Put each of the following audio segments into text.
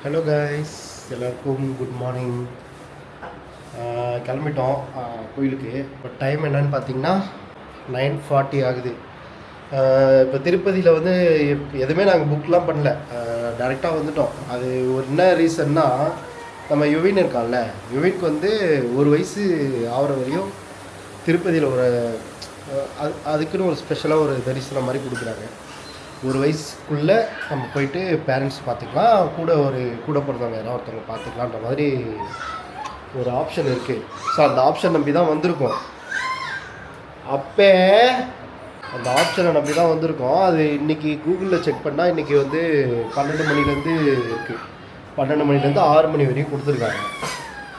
Hello guys, எல்லாருக்கும் good morning. கிளம்பிட்டோம் கோயிலுக்கு. இப்போ டைம் என்னன்னு பார்த்தீங்கன்னா 9:40 ஆகுது. இப்போ திருப்பதியில் வந்து எதுவுமே நாங்கள் புக்லாம் பண்ணல, டேரெக்டாக வந்துட்டோம். அது ஒரு என்ன ரீசன்னா, நம்ம யுவின் இருக்கான்ல, யுவினுக்கு வந்து ஒரு வயசு ஆகிற வரையும் திருப்பதியில் ஒரு அதுக்குன்னு ஒரு ஸ்பெஷலாக ஒரு தரிசனம் மாதிரி கொடுக்குறாங்க. ஒரு வயசுக்குள்ளே நம்ம போயிட்டு பேரண்ட்ஸ் பார்த்துக்கலாம், கூட பிறந்தவங்க யாராவது ஒருத்தவங்க பார்த்துக்கலான்ற மாதிரி ஒரு ஆப்ஷன் இருக்குது. ஸோ அந்த ஆப்ஷன் நம்பி தான் வந்திருக்கோம். அந்த ஆப்ஷனை நம்பி தான் வந்திருக்கோம். அது இன்றைக்கி கூகுளில் செக் பண்ணால் இன்றைக்கி வந்து 12 மணிலேருந்து இருக்குது. 12 மணிலேருந்து 6 மணி வரையும் கொடுத்துருக்காங்க.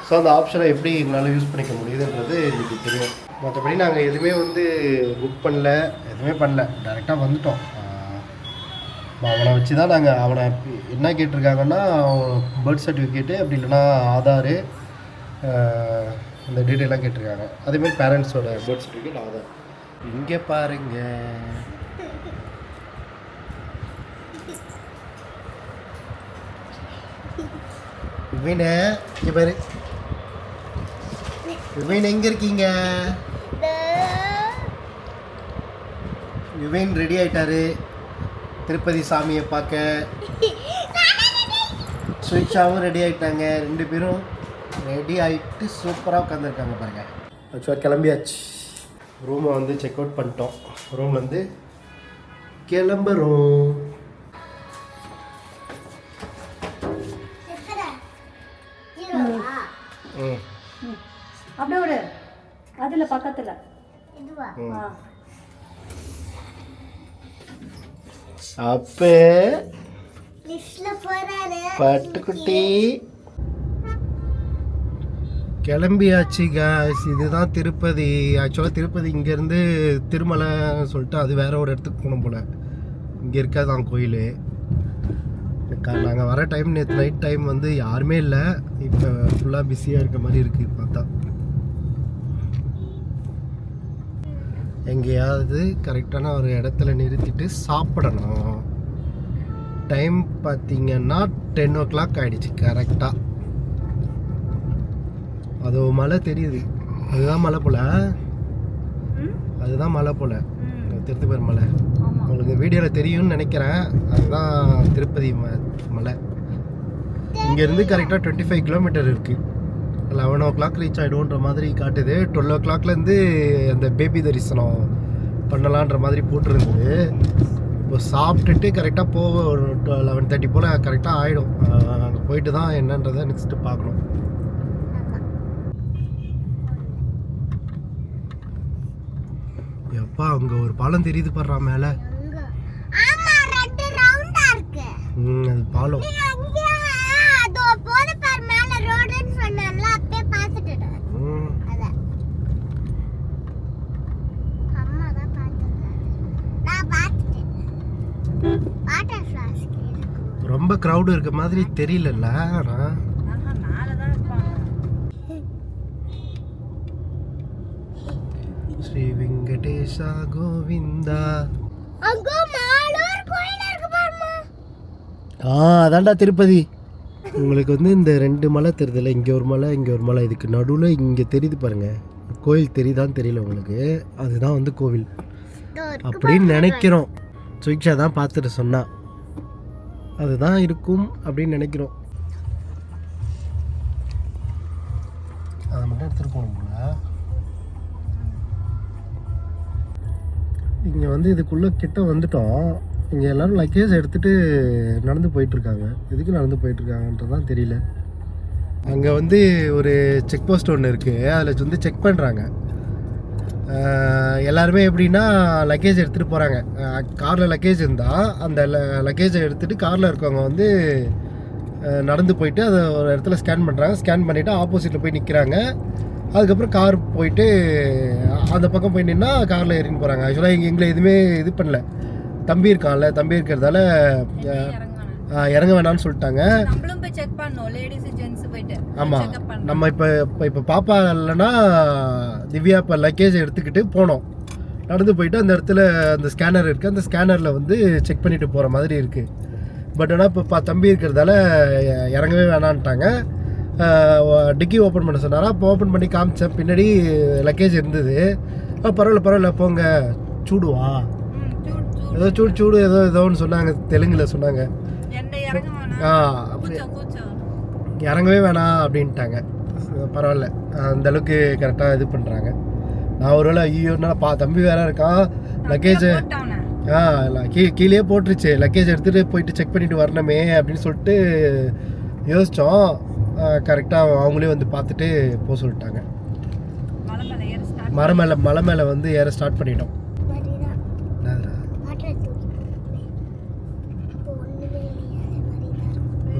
ஸோ அந்த ஆப்ஷனை எப்படி எங்களால் யூஸ் பண்ணிக்க முடியுதுன்றது இன்றைக்கி தெரியும். மற்றபடி நாங்கள் எதுவுமே வந்து புக் பண்ணல, எதுவுமே பண்ணல, டேரெக்டாக வந்துட்டோம். அவனை வச்சு தான் நாங்கள் அவனை என்ன கேட்டிருக்காங்கன்னா, பர்த் சர்டிஃபிகேட்டு அப்படி இல்லைன்னா ஆதாரு, அந்த டீட்டெயிலாம் கேட்டிருக்காங்க. அதேமாதிரி பேரண்ட்ஸோட பர்த் சர்டிஃபிகேட், ஆதார். இங்கே பாருங்க, விவின் இங்கே பாரு. விவின் எங்கே இருக்கீங்க? விவின் ரெடி ஆகிட்டாரு திருப்பதி சாமியை பார்க்க. சுவிட்சாவும் ரெடி ஆகிட்டாங்க. 2 பேரும் ரெடி ஆகிட்டு சூப்பராக உட்காந்துருக்காங்க பாருங்கள். ஆக்சுவலாக கிளம்பியாச்சு. ரூமை வந்து செக் அவுட் பண்ணிட்டோம். ரூம்லேருந்து கிளம்புறோம். அப்படியே விடு, அதில் பக்கத்தில். அப்பே பட்டுக்குட்டி கிளம்பியாச்சு காய்ஸ். இதுதான் திருப்பதி. ஆக்சுவலாக திருப்பதி இங்கேருந்து திருமலை சொல்லிட்டு அது வேற ஒரு இடத்துக்கு போகணும் போல். இங்கே இருக்காதான் கோயில். நாங்கள் வர டைம் நேற்று நைட் டைம் வந்து யாருமே இல்லை. இப்போ ஃபுல்லாக பிஸியாக இருக்க மாதிரி இருக்குது பார்த்தா. எங்கேயாவது கரெக்டான ஒரு இடத்துல நிறுத்திட்டு சாப்பிடணும். டைம் பார்த்திங்கன்னா 10 o'clock ஆகிடுச்சு கரெக்டாக. அது மலை தெரியுது, அதுதான் மலை போல். அதுதான் மலை போல், திருப்பதி மலை. உங்களுக்கு வீடியோவில் தெரியும்னு நினைக்கிறேன். அதுதான் திருப்பதி மலை. இங்கேருந்து கரெக்டாக 25 கிலோமீட்டர் இருக்குது. 11 o'clock ரீச் ஆகிடும்ன்ற மாதிரி காட்டுது. 12 o'clockலேருந்து அந்த பேபி தரிசனம் பண்ணலான்ற மாதிரி போட்டிருந்தது. இப்போ சாப்பிட்டுட்டு கரெக்டாக போக ஒரு 11:30 போல் கரெக்டாக ஆகிடும். அங்கே போயிட்டு தான் என்னன்றதை நெக்ஸ்ட்டு பார்க்கணும். எப்பா அங்கே ஒரு பாலம் தெரியுது பாடுறா மேலே. அது பாலம். ரொம்ப க்ரௌடு இருக்க மாதிரி தெரியல. ஸ்ரீ வெங்கடேஷா கோவிந்தா. அதான்டா திருப்பதி. உங்களுக்கு வந்து இந்த 2 மலை தெரியுதுல்ல, இங்கே ஒரு மலை இங்கே ஒரு மலை, இதுக்கு நடுவில் இங்கே தெரியுது பாருங்க. கோயில் தெரியுதான்னு தெரியல உங்களுக்கு. அதுதான் வந்து கோவில் அப்படின்னு நினைக்கிறோம். சுவிக்ஷா தான் பார்த்துட்டு சொன்னா அதுதான் இருக்கும் அப்படின்னு நினைக்கிறோம். அதை மட்டும் எடுத்துகிட்டு போகணும் போல. இங்கே வந்து இதுக்குள்ளே கிட்ட வந்துட்டோம். இங்கே எல்லோரும் லக்கேஜ் எடுத்துகிட்டு நடந்து போயிட்டுருக்காங்க. எதுக்கு நடந்து போயிட்டுருக்காங்கன்றதான் தெரியல. அங்கே வந்து ஒரு செக் போஸ்ட் ஒன்று இருக்குது. அதில் வந்து செக் பண்ணுறாங்க. எல்லாருமே எப்படின்னா லக்கேஜ் எடுத்துகிட்டு போகிறாங்க. காரில் லக்கேஜ் இருந்தால் அந்த லக்கேஜை எடுத்துகிட்டு காரில் இருக்கவங்க வந்து நடந்து போயிட்டு அதை ஒரு இடத்துல ஸ்கேன் பண்ணுறாங்க. ஸ்கேன் பண்ணிவிட்டு ஆப்போசிட்டில் போய் நிற்கிறாங்க. அதுக்கப்புறம் கார் போயிட்டு அந்த பக்கம் போய் நின்னா காரில் ஏறின்னு போகிறாங்க. ஆக்சுவலாக எங்களை எதுவுமே இது பண்ணல. தம்பி இருக்கான்ல, தம்பி இருக்கிறதால இறங்க வேணாம்னு சொல்லிட்டாங்க. ஆமாம், நம்ம இப்போ பாப்பா இல்லைன்னா திவ்யா இப்போ லக்கேஜ் எடுத்துக்கிட்டு போனோம். நடந்து போயிட்டு அந்த இடத்துல அந்த ஸ்கேனர் இருக்குது. அந்த ஸ்கேனரில் வந்து செக் பண்ணிவிட்டு போகிற மாதிரி இருக்குது. பட் ஆனால் இப்போ தம்பி இருக்கிறதால இறங்கவே வேணான்ட்டாங்க. டிக்கி ஓப்பன் பண்ண சொன்னாரா, அப்போ ஓப்பன் பண்ணி காமிச்சேன். பின்னாடி லக்கேஜ் இருந்தது. பரவாயில்ல போங்க, சூடுவா ஏதோ சூடு ஏதோன்னு சொன்னாங்க, தெலுங்கில் சொன்னாங்க. இறங்கவே வேணாம் அப்படின்ட்டாங்க. பரவாயில்ல, அந்தளவுக்கு கரெக்டாக இது பண்ணுறாங்க. நான் ஒரு வேளை ஐயோன்னா தம்பி வேற இருக்கான், லக்கேஜ் கீழே போட்டுருச்சு, லக்கேஜ் எடுத்துகிட்டு போயிட்டு செக் பண்ணிட்டு வரணுமே அப்படின்னு சொல்லிட்டு யோசித்தோம். கரெக்டாக அவங்களே வந்து பார்த்துட்டு போக சொல்லிட்டாங்க. மலை மேலே வந்து ஏற ஸ்டார்ட் பண்ணிட்டோம்.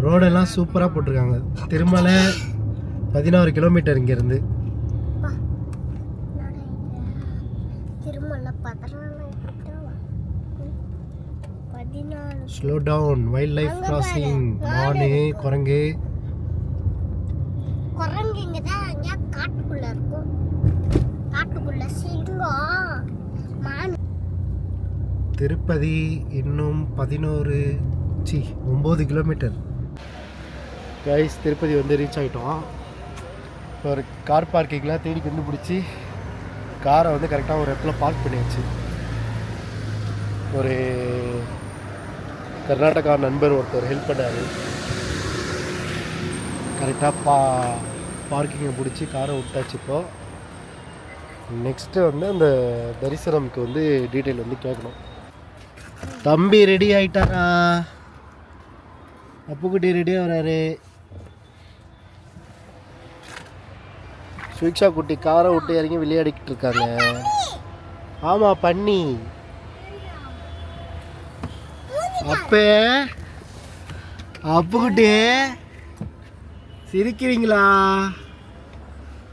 ரோடெல்லாம் சூப்பராக போட்டிருக்காங்க. திருமலை 16 கிலோமீட்டர் இங்கேருந்து. Slow down, wildlife crossing, மானு, குரங்கு. குரங்குங்க தான் அங்கே காட்டுக்குள்ள இருக்கும். காட்டுக்குள்ள சிங்கம், மான். திருப்பதி இன்னும் 9 கிலோமீட்டர். கைஸ், திருப்பதி வந்து ரீச் ஆகிட்டோம். இப்போ ஒரு கார் பார்க்கிங்லாம் தேடி கண்டுபிடிச்சி காரை வந்து கரெக்டாக ஒரு இடத்துல பார்க் பண்ணியாச்சு. ஒரு கர்நாடகா நண்பர் ஒருத்தர் ஹெல்ப் பண்ணார். கரெக்டாக பார்க்கிங்கை பிடிச்சி காரை விட்டாச்சு. இப்போது நெக்ஸ்ட்டு வந்து அந்த தரிசனம்க்கு வந்து டீட்டெயில் வந்து கேட்கணும். தம்பி ரெடி ஆகிட்டாரா? அப்புக்குட்டி ரெடியாக வராரு. சுவிக்ஷா குட்டி காரை விட்டு இறங்கி விளையாடிக்கிட்டு இருக்காங்க. ஆமாம், பண்ணி. அப்புக்குட்டி சிரிக்கிறீங்களா?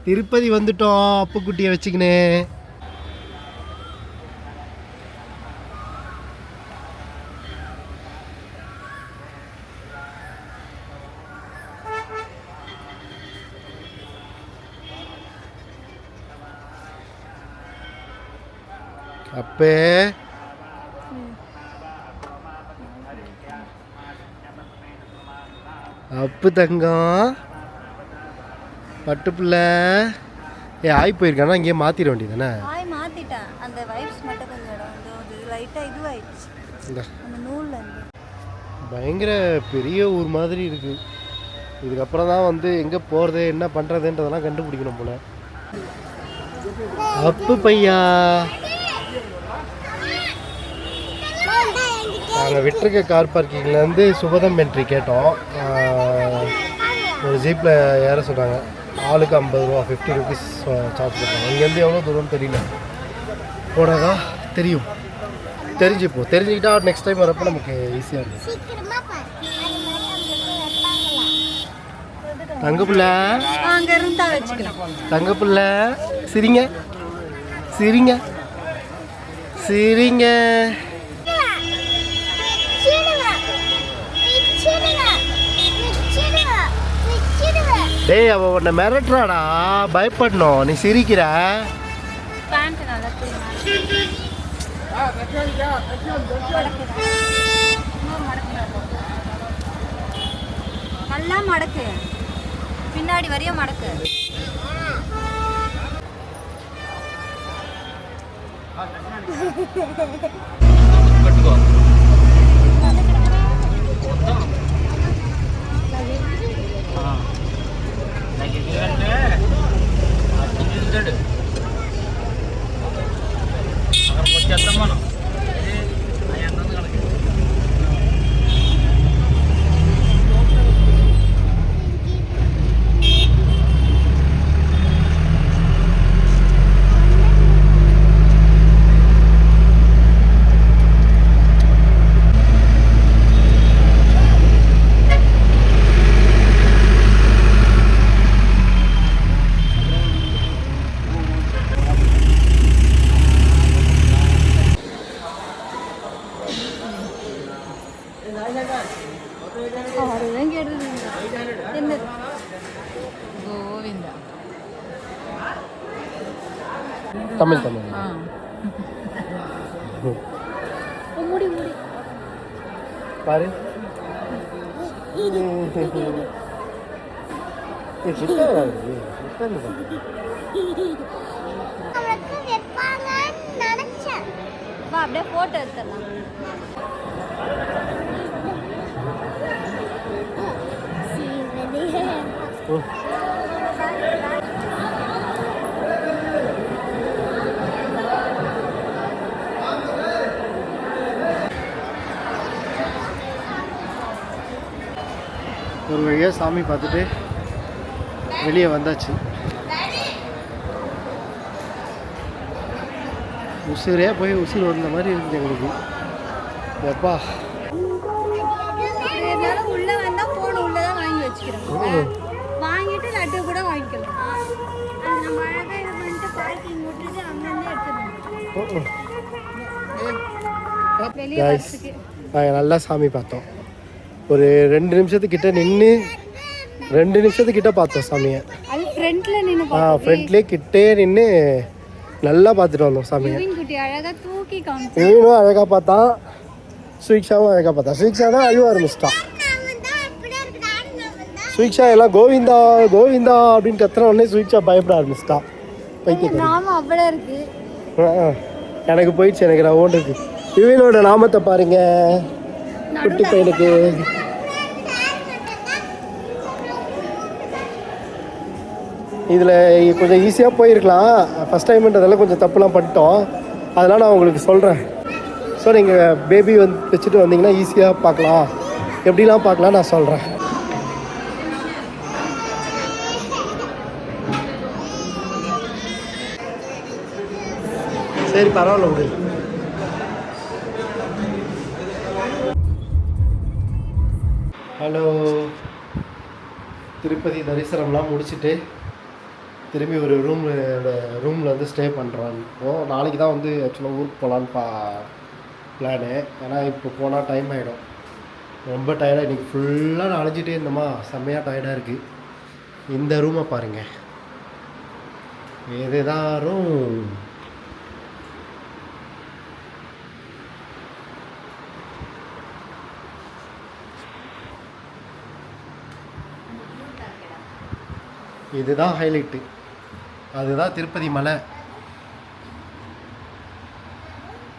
திருப்பதி வந்துட்டோம் அப்புக்குட்டியை வச்சுக்கினே. அப்பே அப்பு தங்கம், பட்டு பிள்ளை. ஆய் போயிருக்கானா? இங்கேயே மாற்றிட வேண்டியதானே? மாற்றிட்டேன். அந்த வைப்ஸ் மட்டும் கொஞ்சம் லைட்டாக இதுவாகிடுச்சு. அந்த நூலில் பயங்கர பெரிய ஊர் மாதிரி இருக்குது. இதுக்கப்புறம் தான் வந்து எங்கே போகிறது என்ன பண்ணுறதுன்றதெல்லாம் கண்டுபிடிக்கணும் போல. அப்பு பையா, நாங்கள் விட்டுருக்க கார் பார்க்கிங்லேருந்து சுபதம் என்ட்ரி கேட்டோம். ஒரு ஜீப்பில் ஏற சொன்னாங்க. ஆளுக்கு 50 ரூபா, 50 ருபீஸ் சார்ஜ் பண்ணுறாங்க. இங்கேருந்து எவ்வளோ தூரம்னு தெரியல. போனதா தெரியும். தெரிஞ்சுக்கிட்டா நெக்ஸ்ட் டைம் வரப்போ நமக்கு ஈஸியாக இருக்கும். தங்கப்புள்ள, தங்கப்புள்ள, சிரிங்க சிரிங்க சிரிங்க. டேய், அவ உன்னை மிரட்டுறாடா, பயப்படணும். நீ சிரிக்கிற. நல்லா மடக்கு, பின்னாடி வரையும் மடக்கு. தமிழ் பாரு. அவளுக்கு வைப்பாங்கன்னு நினைச்சேன். வா அப்படியே போட்டோ எடுத்துடலாம். ஒரு வழியாக சாமி பார்த்துட்டு வெளியே வந்தாச்சு. உசுரே போய் உசுர் வந்த மாதிரி இருக்குது எங்களுக்கு. எப்பா இருந்தாலும் உள்ள வந்தா போன் உள்ளதான் வாங்கி வச்சுக்கிறோம். வாங்கிட்டு லட்டு கூட வாங்கிக்கலாம். அது நம்ம அழகா இது பண்ணிட்டு பார்க்கிங் விட்டுட்டு அங்கிருந்து எடுத்துக்கணும். வெளியே வரதுக்கு நாங்கள் நல்லா சாமி பார்த்தோம். ஒரு 2 நிமிஷத்துக்கிட்ட நின்று 2 நிமிஷத்துக்கிட்ட பார்த்தோம் சாமியை. அது ஃப்ரண்ட்ல நின்னு ஃப்ரண்ட்லேயே கிட்டே நின்று நல்லா பார்த்துட்டு வந்தோம் சாமியை. குட்டி அழகா தூக்கி காமிச்சு. இவனும் அழகாக பார்த்தான், சுவிக்ஷாவும் அழகாக பார்த்தா. சுவிக்ஷா தான் அழுவ ஆரம்பிச்சிட்டான். சுவிக்ஷா எல்லாம் கோவிந்தா கோவிந்தா அப்படின்னு கத்துற உடனே சுவிக்ஷா பயப்பட ஆரம்பிச்சிட்டான். பைத்தியம் நாம அப்படியே இருக்கு. எனக்கு போயிடுச்சு, எனக்கு நான் ஓடுறது. இவனோட நாமத்தை பாருங்க, குட்டி பையனுக்கு. இதில் கொஞ்சம் ஈஸியாக போயிருக்கலாம். ஃபஸ்ட் டைம்ன்றதெல்லாம் கொஞ்சம் தப்புலாம் பண்ணிட்டோம். அதெல்லாம் நான் உங்களுக்கு சொல்கிறேன். ஸோ நீங்கள் பேபி வச்சுட்டு வந்தீங்கன்னா ஈஸியாக பார்க்கலாம், எப்படிலாம் பார்க்கலாம் நான் சொல்கிறேன். சரி பரவாயில்ல விடு. ஹலோ, திருப்பதி தரிசனம்லாம் முடிச்சுட்டு திரும்பி ஒரு ரூமில் வந்து ஸ்டே பண்ணுறோம். இப்போது நாளைக்கு தான் வந்து ஆக்சுவலாக ஊருக்கு போகலான்னு பிளானு. ஏன்னா இப்போ போனால் டைம் ஆகிடும். ரொம்ப டயர்டாக இன்றைக்கி ஃபுல்லாக அலைஞ்சிட்டே இருந்தோமா, செம்மையாக டயர்டாக இருக்குது. இந்த ரூமை பாருங்கள், இதுதான் ரூம். இதுதான் ஹைலைட்டு. அதுதான் திருப்பதி மலை.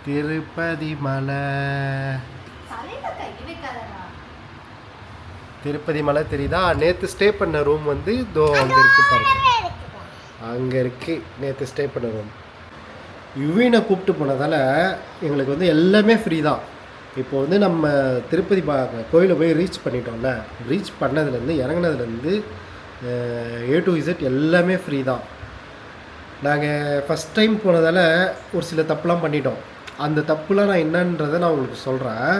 திருப்பதி மலை, திருப்பதி மலை தெரியுதா? நேற்று ஸ்டே பண்ண ரூம் வந்து இதோ அங்கே இருக்குது பாருங்க, அங்கே இருக்குது நேற்று ஸ்டே பண்ண ரூம். யுவீனை கூப்பிட்டு போனதால் எங்களுக்கு வந்து எல்லாமே ஃப்ரீ தான். இப்போ வந்து நம்ம திருப்பதி கோயிலை போய் ரீச் பண்ணிட்டோம்ல, ரீச் பண்ணதுலேருந்து இறங்கினதுலேருந்து A to Z எல்லாமே ஃப்ரீ தான். நாங்கள் ஃபஸ்ட் டைம் போனதால் ஒரு சில தப்புலாம் பண்ணிட்டோம். அந்த தப்புலாம் நான் என்னன்றதை நான் உங்களுக்கு சொல்கிறேன்.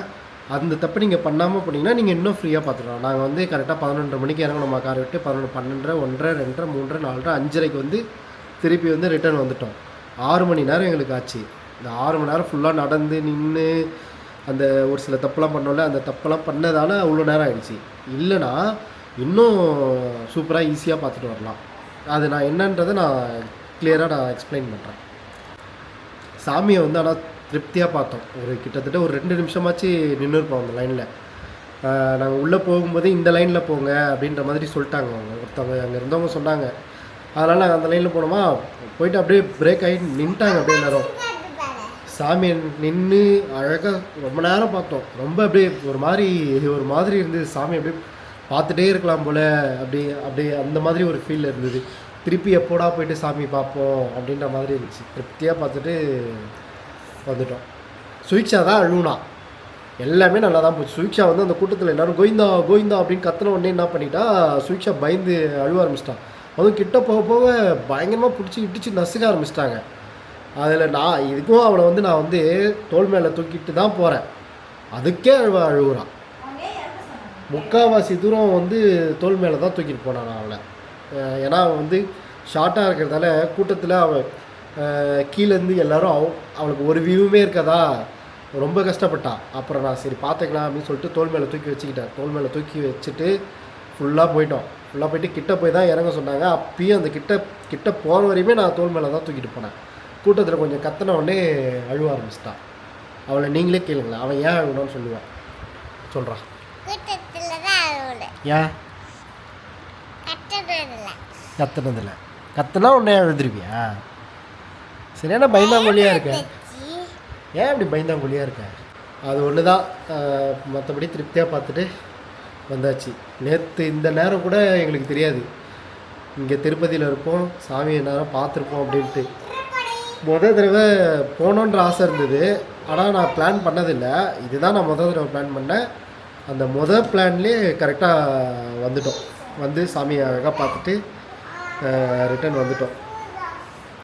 அந்த தப்பு நீங்கள் பண்ணாமல் போனீங்கன்னா நீங்கள் இன்னும் ஃப்ரீயாக பார்த்துக்கலாம். நாங்கள் வந்து கரெக்டாக 11:30 மணிக்கு இறங்கணுமா கார் விட்டு, 11, 12, 1:30, 2:30, 3:30, 4:30, 5:30 வந்து திருப்பி வந்து ரிட்டர்ன் வந்துட்டோம். 6 மணி நேரம் எங்களுக்கு ஆச்சு. இந்த 6 மணி நேரம் ஃபுல்லாக நடந்து நின்று அந்த ஒரு சில தப்புலாம் பண்ணோம்ல, அந்த தப்பெல்லாம் பண்ணதால் அவ்வளோ நேரம் ஆகிடுச்சு. இல்லைனா இன்னும் சூப்பராக ஈஸியாக பார்த்துட்டு வரலாம். அது நான் என்னன்றதை நான் கிளியராக நான் எக்ஸ்பிளைன் பண்ணுறேன். சாமியை வந்து ஆனால் திருப்தியாக பார்த்தோம். கிட்டத்தட்ட ஒரு 2 நிமிஷமாச்சு நின்று இருப்போம் அந்த லைனில். நாங்கள் உள்ளே போகும்போது இந்த லைனில் போங்க அப்படின்ற மாதிரி சொல்லிட்டாங்க அவங்க, ஒருத்தவங்க அங்கே இருந்தவங்க சொன்னாங்க. அதனால் நாங்கள் அந்த லைனில் போனோமா, போயிட்டு அப்படியே பிரேக் ஆகி நின்ட்டாங்க. அப்படியே எல்லாரும் சாமியை நின்று அழகாக ரொம்ப நேரம் பார்த்தோம். ரொம்ப அப்படியே ஒரு மாதிரி இருந்தது. சாமி அப்படியே பார்த்துட்டே இருக்கலாம் போல், அப்படி அந்த மாதிரி ஒரு ஃபீல் இருந்தது. திருப்பி எப்போடா போயிட்டு சாமி பார்ப்போம் அப்படின்ற மாதிரி இருந்துச்சு. திருப்தியாக பார்த்துட்டு வந்துட்டோம். சுவிக்ஷா தான் அழுவுனா, எல்லாமே நல்லா தான் போச்சு. சுவிக்ஷா வந்து அந்த கூட்டத்தில் எல்லோரும் கோவிந்தா கோவிந்தா அப்படின்னு கத்தின உடனே என்ன பண்ணிட்டா, சுவிக்ஷா பயந்து அழுவ ஆரம்பிச்சிட்டான். அதுவும் கிட்ட போக போக பயங்கரமாக பிடிச்சி இடிச்சு நசுக்க ஆரம்பிச்சிட்டாங்க. அதில் நான் இதுக்கும் அவளை வந்து நான் வந்து தோல் மேலே தூக்கிட்டு தான் போகிறேன், அதுக்கே அழுகுறான். முக்கால்வாசி தூரம் வந்து தோல் மேலே தான் தூக்கிட்டு போனான் நான் அவளை. ஏன்னா அவன் வந்து ஷார்ட்டாக இருக்கிறதால கூட்டத்தில் அவள் கீழேருந்து எல்லோரும் அவளுக்கு ஒரு வியூவுமே இருக்காதா, ரொம்ப கஷ்டப்பட்டான். அப்புறம் நான் சரி பார்த்துக்கலாம் அப்படின்னு சொல்லிட்டு தோல் மேலே தூக்கி வச்சுக்கிட்டேன். தோல் மேலே தூக்கி வச்சுட்டு ஃபுல்லாக போயிட்டு கிட்ட போய் தான் இறங்க சொன்னாங்க. அப்பயும் அந்த கிட்ட போகிற வரையுமே நான் தோல் மேலே தான் தூக்கிட்டு போனேன். கூட்டத்தில் கொஞ்சம் கத்தின உடனே அழுவ ஆரம்பிச்சிட்டான். அவளை நீங்களே கேளுங்களேன், அவன் ஏன் அழுகணும்னு சொல்கிறான். கூட்டத்தில் தான் அழுவல. ஏன் கட்டதில்லை. கத்துனதில்ல? கத்துனா உன்னை எழுந்திருப்பியா? சரியான பயந்தாங்கொல்லியாக இருக்க. ஏன் இப்படி பயந்தாங்கொல்லியாக இருக்க? அது ஒன்று தான். மற்றபடி திருப்தியாக பார்த்துட்டு வந்தாச்சு. நேற்று இந்த நேரம் கூட எங்களுக்கு தெரியாது இங்கே திருப்பதியில் இருப்போம், சாமியை நேரம் பார்த்துருப்போம் அப்படின்ட்டு. தடவை போகணுன்ற ஆசை இருந்தது, ஆனால் நான் பிளான் பண்ணதில்லை. இதுதான் நான் தடவை பிளான் பண்ணேன். அந்த பிளான்லேயே கரெக்டாக வந்துட்டோம். வந்து சாமியை அழகாக பார்த்துட்டு ரிட்டர்ன் வந்துட்டோம்.